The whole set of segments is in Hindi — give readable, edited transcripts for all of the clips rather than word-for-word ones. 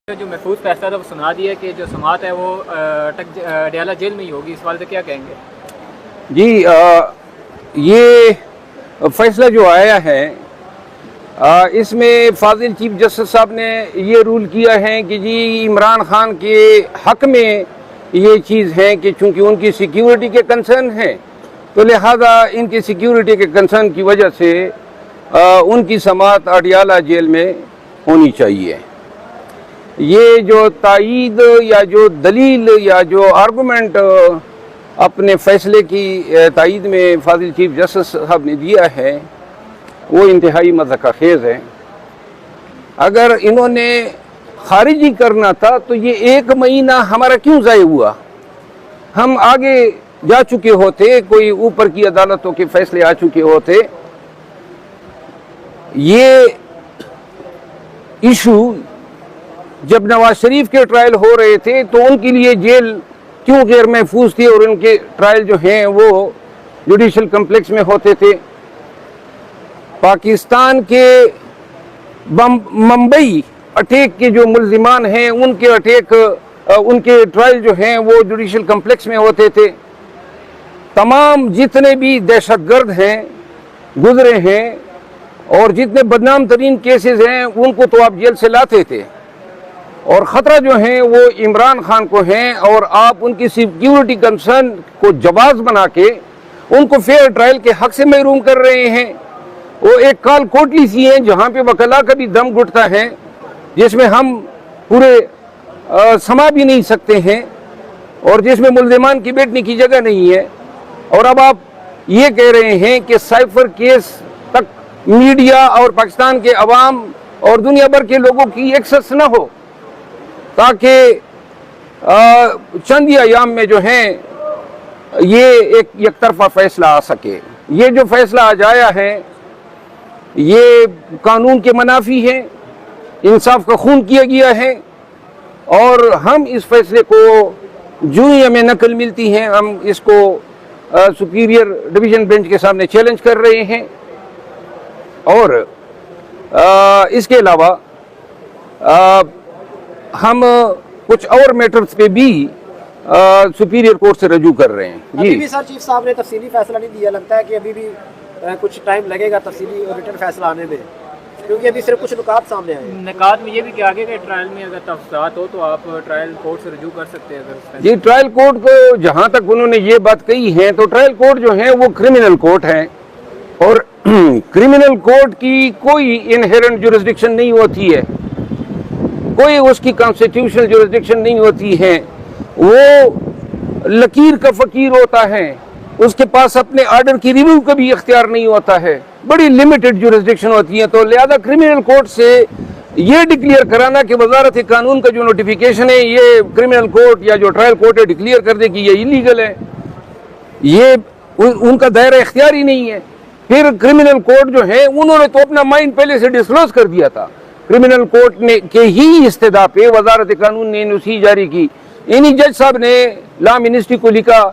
जो महफूज फैसला था वो सुना दिया कि जो समाअत है वो अडयाला जेल में ही होगी, इस वाले से क्या कहेंगे? जी, ये फैसला जो आया है इसमें फाजिल चीफ जस्टिस साहब ने ये रूल किया है कि जी इमरान खान के हक में ये चीज़ है कि चूँकि उनकी सिक्योरिटी के कंसर्न हैं तो लिहाजा इनकी सिक्योरिटी के कंसर्न की वजह से उनकी समाअत अडयाला जेल में होनी चाहिए। ये जो तायीद या जो दलील या जो आर्गूमेंट अपने फैसले की तायीद में फाजिल चीफ जस्टिस साहब ने दिया है वो इंतहाई मज़ाक़खेज़ है। अगर इन्होंने खारिजी करना था तो ये 1 महीना हमारा क्यों ज़ाय हुआ? हम आगे जा चुके होते, कोई ऊपर की अदालतों के फैसले आ चुके होते। ये इशू जब नवाज शरीफ के ट्रायल हो रहे थे तो उनके लिए जेल क्यों गैर महफूज थी और उनके ट्रायल जो हैं वो जुडिशल कम्प्लेक्स में होते थे। पाकिस्तान के मुंबई अटैक के जो मुल्जिमान हैं उनके ट्रायल जो हैं वो जुडिशल कम्प्लेक्स में होते थे। तमाम जितने भी दहशतगर्द हैं गुजरे हैं और जितने बदनाम तरीन केसेस हैं उनको तो आप जेल से लाते थे और ख़तरा जो है वो इमरान खान को है और आप उनकी सिक्योरिटी कंसर्न को जवाज़ बना के उनको फेयर ट्रायल के हक से महरूम कर रहे हैं। वो एक काल कोटली सी है जहाँ पे वकला का भी दम घुटता है, जिसमें हम पूरे समा भी नहीं सकते हैं और जिसमें मुल्जिमान की बैठने की जगह नहीं है। और अब आप ये कह रहे हैं कि साइफर केस तक मीडिया और पाकिस्तान के अवाम और दुनिया भर के लोगों की एक्सेस न हो ताकि चंद अयाम में जो है ये एक तरफा फैसला आ सके। ये जो फैसला आज आया है ये कानून के मुनाफी है, इंसाफ का खून किया गया है और हम इस फैसले को जो ही हमें नकल मिलती है हम इसको सुपीरियर डिवीज़न बेंच के सामने चैलेंज कर रहे हैं। और इसके अलावा हम कुछ और मैटर्स पे भी सुपीरियर कोर्ट से रजू कर रहे हैं। अभी भी सर चीफ साहब ने तफसीली फैसला नहीं दिया, लगता है कि अभी भी कुछ टाइम लगेगा तफसीली और रिटर्न फैसला आने में, क्योंकि अभी सिर्फ कुछ नुकात सामने आए। निकात में ये भी कहा गया कि ट्रायल में अगर तफसात हो तो आप ट्रायल कोर्ट से रजू कर सकते हैं। अगर जी ट्रायल कोर्ट को जहाँ तक उन्होंने ये बात कही है तो ट्रायल कोर्ट जो है वो क्रिमिनल कोर्ट है और क्रिमिनल कोर्ट की कोई इनहेरेंट जुरिस्डिक्शन नहीं होती है, कोई उसकी कॉन्स्टिट्यूशनल जुरिस्डिक्शन नहीं होती है। वो लकीर का फकीर होता है, उसके पास अपने आर्डर की रिव्यू का भी इख्तियार नहीं होता है, बड़ी लिमिटेड जुरिस्डिक्शन होती है। तो लिहाजा क्रिमिनल कोर्ट से ये डिक्लेयर कराना कि वजारत कानून का जो नोटिफिकेशन है ये क्रिमिनल कोर्ट या जो ट्रायल कोर्ट है डिक्लेयर कर दे कि ये इलीगल है, ये उनका दायरा इख्तियार ही नहीं है। फिर क्रिमिनल कोर्ट जो है उन्होंने तो अपना माइंड पहले से डिस्क्लोज कर दिया था। क्रिमिनल कोर्ट ने के ही इस्तेदा पे वजारत कानून ने एनओसी जारी की। इन्हीं जज साहब ने लॉ मिनिस्ट्री को लिखा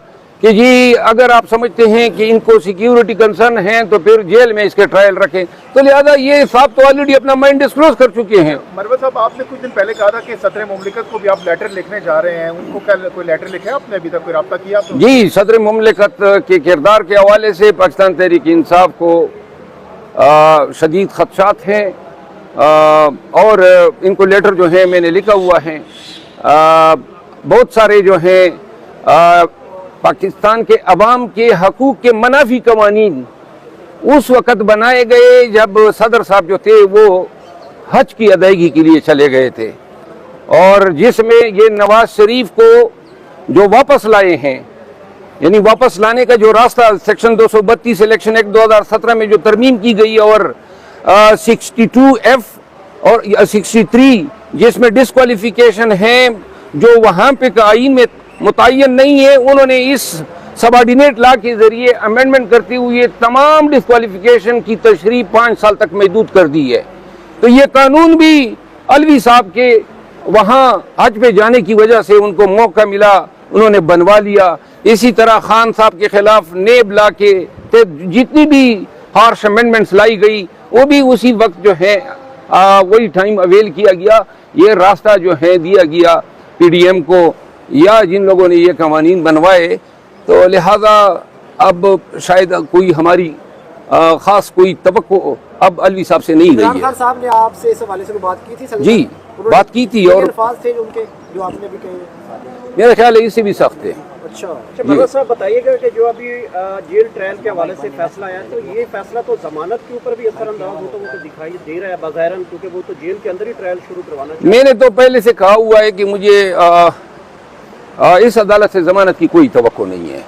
कि जी अगर आप समझते हैं कि इनको सिक्योरिटी कंसर्न है तो फिर जेल में इसके ट्रायल रखें। तो लिहाजा ये साहब तो ऑलरेडी अपना माइंड डिस्क्लोज कर चुके हैं। मरवत साहब, आपने कुछ दिन पहले कहा था कि सदर मुमलिकत को भी आप लेटर लिखने जा रहे हैं, उनको क्या कोई लेटर लिखे आपने? अभी तक कोई रब्ता किया आपने? जी, सदर मुमलिकत के किरदार के हवाले से पाकिस्तान तहरीक इंसाफ को शदीद खदशात हैं और इनको लेटर जो है मैंने लिखा हुआ है। बहुत सारे जो हैं पाकिस्तान के अवाम के हकूक़ के मुनाफी कवानीन उस वक़्त बनाए गए जब सदर साहब जो थे वो हज की अदायगी के लिए चले गए थे और जिसमें ये नवाज शरीफ को जो वापस लाए हैं, यानी वापस लाने का जो रास्ता सेक्शन 232 इलेक्शन एक्ट 2017 में जो तरमीम की गई और 62F और 63 जिसमें डिस्क्वालिफिकेशन है जो वहाँ पे आईन में मुतय्यन नहीं है, उन्होंने इस सबऑर्डिनेट लॉ के जरिए अमेंडमेंट करते हुए तमाम डिस्क्वालिफिकेशन की तशरीह 5 साल तक महदूद कर दी है। तो ये कानून भी अलवी साहब के वहाँ हज पे जाने की वजह से उनको मौका मिला, उन्होंने बनवा लिया। इसी तरह खान साहब के खिलाफ नेब लॉ के जितनी भी हार्श अमेंडमेंट्स लाई गई वो भी उसी वक्त जो है वही टाइम अवेल किया गया, ये रास्ता जो है दिया गया PDM को या जिन लोगों ने ये कवानीन बनवाए, तो लिहाजा अब शायद कोई हमारी ख़ास कोई तवक्को अब अलवी साहब से नहीं इमरान रही है। खान साहब ने आपसे इस हवाले से कोई बात की थी? जी, बात की थी, और अल्फाज थे उनके जो आपने भी कहे? मेरा ख्याल है इससे भी सख्त है। अच्छा, भगत साहब बताइएगा कि जो अभी जेल ट्रायल के हवाले से फैसला आया, तो ये फैसला तो जमानत के ऊपर भी असरअंदाज होता वो तो दिखाई दे रहा है बज़ाहिरन, क्योंकि वो तो जेल के अंदर ही ट्रायल शुरू करवाना चाहिए। मैंने तो पहले से कहा हुआ है कि मुझे इस अदालत से जमानत की कोई तवक्को नहीं है,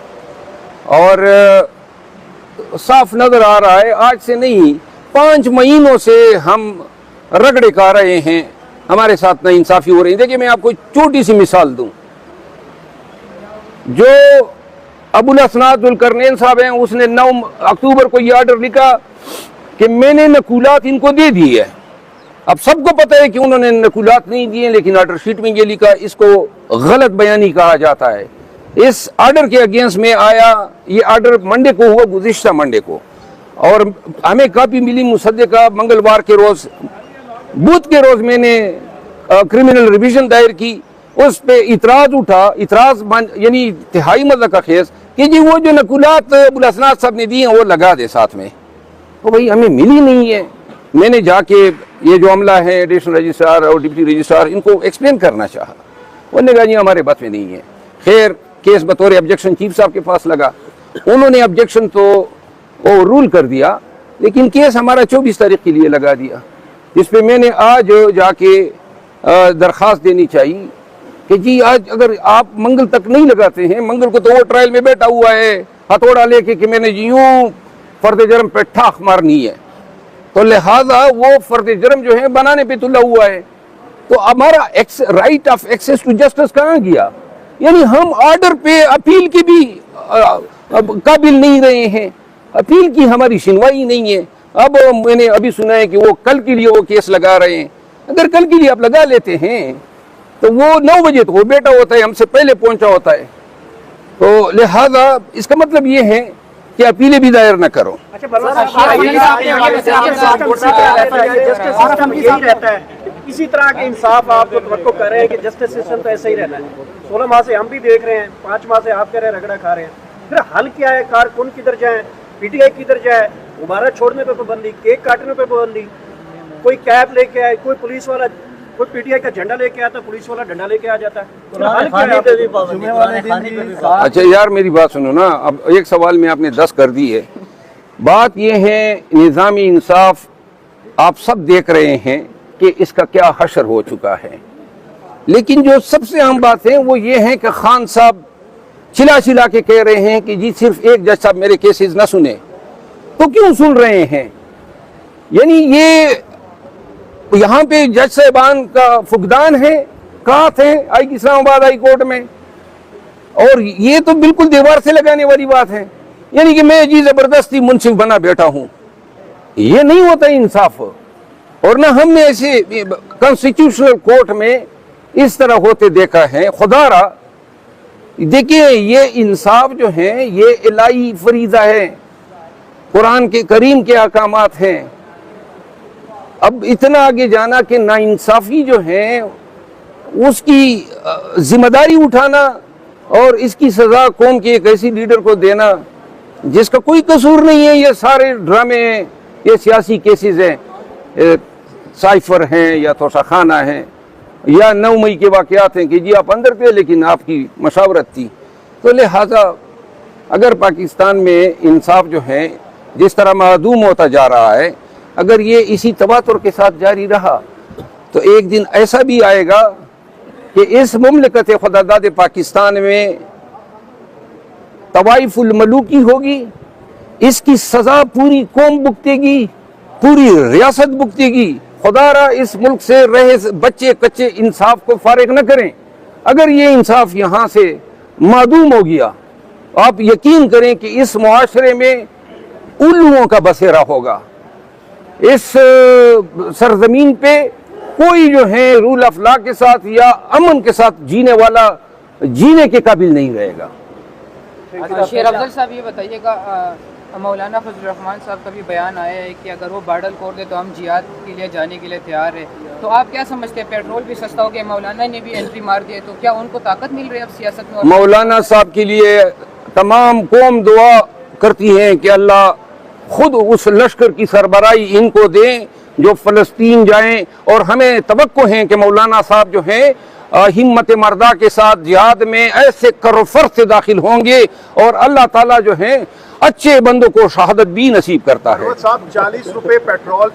और साफ नजर आ रहा है आज से नहीं 5 महीनों से हम रगड़े खा रहे हैं, हमारे साथ नाइंसाफी हो रही है। देखिए मैं आपको छोटी सी मिसाल दूं, जो अबुल असनाद जुल्करनैन साहब हैं, उसने 9 अक्टूबर को यह ऑर्डर लिखा कि मैंने नकूलात इनको दे दी है। अब सबको पता है कि उन्होंने नकूलात नहीं दिए, लेकिन ऑर्डर शीट में ये लिखा, इसको गलत बयानी कहा जाता है। इस ऑर्डर के अगेंस्ट में आया, ये ऑर्डर मंडे को हुआ, गुज़िश्ता मंडे को, और हमें कापी मिली मुसद्दिका मंगलवार के रोज, बुध के रोज मैंने क्रिमिनल रिविजन दायर की, उस पे इतराज उठा, इतराज यानी तिहाई मज़ा का खेस कि जी वो जो नकुलात अबुल असनाद साहब ने दी हैं वो लगा दे साथ में, तो भाई हमें मिली नहीं है। मैंने जाके ये जो अमला है एडिशनल रजिस्ट्रार और डिप्टी रजिस्ट्रार, इनको एक्सप्लेन करना चाहा, उन्होंने कहा जी हमारे बस में नहीं है। खैर केस बतौर ऑब्जेक्शन चीफ साहब के पास लगा, उन्होंने ऑब्जेक्शन तो वो रूल कर दिया, लेकिन केस हमारा 24 तारीख के लिए लगा दिया, जिस पे मैंने आज जाके दरख्वास्त देनी चाहिए कि जी आज अगर आप मंगल तक नहीं लगाते हैं, मंगल को तो वो ट्रायल में बैठा हुआ है हथौड़ा लेके कि मैंने जी यूं फर्द जर्म पे ठाक मारनी है, तो लिहाजा वो फर्द जर्म जो है बनाने पे तुला हुआ है, तो हमारा right of access to justice कहाँ गया? यानी हम ऑर्डर पे अपील की भी काबिल नहीं रहे हैं, अपील की हमारी सुनवाई नहीं है। अब मैंने अभी सुना है कि वो कल के लिए वो केस लगा रहे हैं। अगर कल के लिए आप लगा लेते हैं तो वो 9 बजे तो वो बेटा होता है, हमसे पहले पहुंचा होता है, तो लिहाजा इसका मतलब ये है कि अपीलें भी दायर न करो। अच्छा यही रहता है, इसी तरह के इंसाफ आप जो तवक्को कर रहे हैं कि जस्टिस सिस्टम तो ऐसा ही रहना है। 16 माह से हम भी देख रहे हैं, 5 माह से आप कह रहे हैं रगड़ा खा रहे हैं, फिर हल क्या है? कारकुन किधर जाए, PTI किधर जाए? गुब्बारा छोड़ने पे पाबंदी, केक काटने पे पाबंदी, कोई कैब लेके आए, कोई पुलिस वाला, कोई PTI का झंडा लेके आता, पुलिस वाला डंडा लेके आ जाता है। अच्छा यार मेरी बात सुनो ना, अब एक सवाल में आपने 10 कर दी है। बात यह है निज़ामी इंसाफ आप सब देख रहे हैं कि इसका क्या हशर हो चुका है, लेकिन जो सबसे अहम बात है वो ये है कि खान साहब चिल्ला चिल्ला के कह रहे हैं कि जी सिर्फ एक जज साहब मेरे केसेस न सुने, तो क्यों सुन रहे हैं? यानी ये यहाँ पे जज साहबान का फुकदान है, कात है इस्लामाबाद हाई कोर्ट में, और ये तो बिल्कुल दीवार से लगाने वाली बात है। यानी कि मैं जी जबरदस्ती मुंसिफ बना बैठा हूँ, ये नहीं होता इंसाफ। और ना हमने ऐसे कॉन्स्टिट्यूशनल कोर्ट में इस तरह होते देखा है। खुदारा देखिए ये इंसाफ जो है ये इलाही फरीजा है, कुरान के करीम के अहकामात हैं। अब इतना आगे जाना कि नाइंसाफी जो है उसकी जिम्मेदारी उठाना और इसकी सजा कौम के एक ऐसी लीडर को देना जिसका कोई कसूर नहीं है, ये सारे ड्रामे हैं, ये सियासी केसेस हैं, साइफर हैं या तोशाखाना है या 9 मई के वाक़यात हैं कि जी आप अंदर थे लेकिन आपकी मशावरत थी। तो लिहाजा अगर पाकिस्तान में इंसाफ जो है जिस तरह मादूम होता जा रहा है, अगर ये इसी तवातुर के साथ जारी रहा तो एक दिन ऐसा भी आएगा कि इस मुमलिकत खुदादाद पाकिस्तान में तवाइफुल मलूकी होगी, इसकी सज़ा पूरी कौम भुगतेगी, पूरी रियासत भुगतेगी। खुदारा इस मुल्क से रहे बच्चे कच्चे इंसाफ को फारिग न करें। अगर ये इंसाफ यहाँ से मादूम हो गया, आप यकीन करें कि इस मुआशरे में उल्लुओं का बसेरा होगा। इस सरजमीन पे कोई जो है रूल ऑफ लॉ के साथ या अमन के साथ जीने वाला जीने के काबिल नहीं रहेगा। शेर अफजल साहब ये बताइएगा, मौलाना फजल रहमान साहब का भी बयान आया है कि अगर वो बार्डर खोल दे तो हम जिहाद के लिए जाने के लिए तैयार है। तो आप क्या समझते हैं, पेट्रोल भी सस्ता हो गया, मौलाना ने भी एंट्री मार दी है, तो क्या उनको ताकत मिल रही है अब सियासत में? मौलाना साहब के लिए तमाम कौम दुआ करती है कि अल्लाह खुद उस लश्कर की सरबराही इनको दें जो फ़लस्तीन जाएं, और हमें तवक्को है कि मौलाना साहब जो हैं हिम्मत मर्दा के साथ जिहाद में ऐसे करोफर से दाखिल होंगे और अल्लाह ताला जो है अच्छे बंदों को शहादत भी नसीब करता है। साहब 40 रुपए पेट्रोल